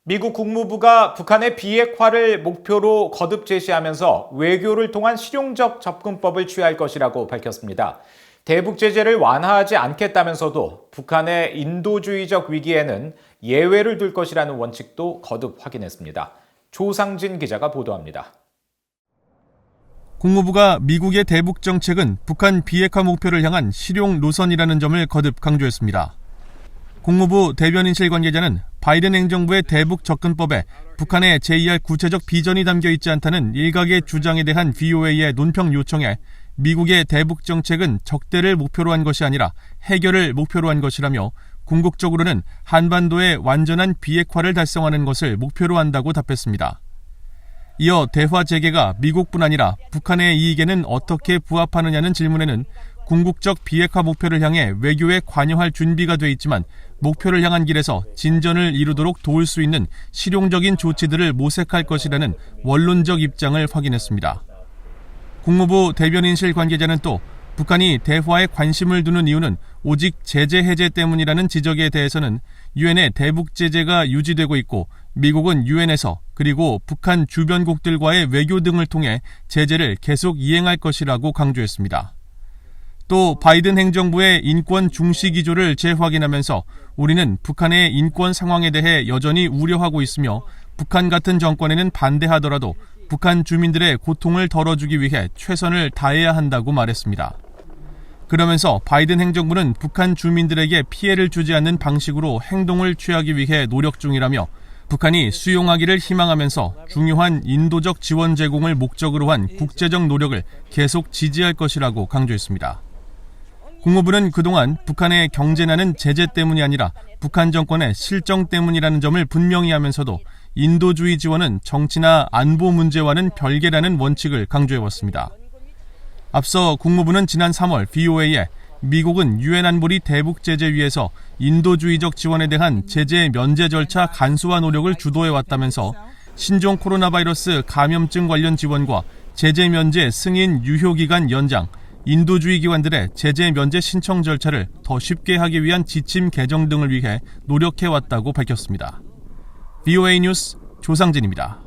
미국 국무부가 북한의 비핵화를 목표로 거듭 제시하면서 외교를 통한 실용적 접근법을 취할 것이라고 밝혔습니다. 대북 제재를 완화하지 않겠다면서도 북한의 인도주의적 위기에는 예외를 둘 것이라는 원칙도 거듭 확인했습니다. 조상진 기자가 보도합니다. 국무부가 미국의 대북 정책은 북한 비핵화 목표를 향한 실용 노선이라는 점을 거듭 강조했습니다. 국무부 대변인실 관계자는 바이든 행정부의 대북 접근법에 북한의 제의할 구체적 비전이 담겨 있지 않다는 일각의 주장에 대한 VOA의 논평 요청에 미국의 대북 정책은 적대를 목표로 한 것이 아니라 해결을 목표로 한 것이라며 궁극적으로는 한반도의 완전한 비핵화를 달성하는 것을 목표로 한다고 답했습니다. 이어 대화 재개가 미국뿐 아니라 북한의 이익에는 어떻게 부합하느냐는 질문에는 궁극적 비핵화 목표를 향해 외교에 관여할 준비가 돼 있지만 목표를 향한 길에서 진전을 이루도록 도울 수 있는 실용적인 조치들을 모색할 것이라는 원론적 입장을 확인했습니다. 국무부 대변인실 관계자는 또 북한이 대화에 관심을 두는 이유는 오직 제재 해제 때문이라는 지적에 대해서는 유엔의 대북 제재가 유지되고 있고 미국은 유엔에서 그리고 북한 주변국들과의 외교 등을 통해 제재를 계속 이행할 것이라고 강조했습니다. 또 바이든 행정부의 인권 중시 기조를 재확인하면서 우리는 북한의 인권 상황에 대해 여전히 우려하고 있으며 북한 같은 정권에는 반대하더라도 북한 주민들의 고통을 덜어주기 위해 최선을 다해야 한다고 말했습니다. 그러면서 바이든 행정부는 북한 주민들에게 피해를 주지 않는 방식으로 행동을 취하기 위해 노력 중이라며 북한이 수용하기를 희망하면서 중요한 인도적 지원 제공을 목적으로 한 국제적 노력을 계속 지지할 것이라고 강조했습니다. 국무부는 그동안 북한의 경제난은 제재 때문이 아니라 북한 정권의 실정 때문이라는 점을 분명히 하면서도 인도주의 지원은 정치나 안보 문제와는 별개라는 원칙을 강조해왔습니다. 앞서 국무부는 지난 3월 VOA에 미국은 유엔 안보리 대북 제재위에서 인도주의적 지원에 대한 제재 면제 절차 간소화 노력을 주도해왔다면서 신종 코로나 바이러스 감염증 관련 지원과 제재 면제 승인 유효 기간 연장, 인도주의 기관들의 제재 면제 신청 절차를 더 쉽게 하기 위한 지침 개정 등을 위해 노력해왔다고 밝혔습니다. VOA 뉴스 조상진입니다.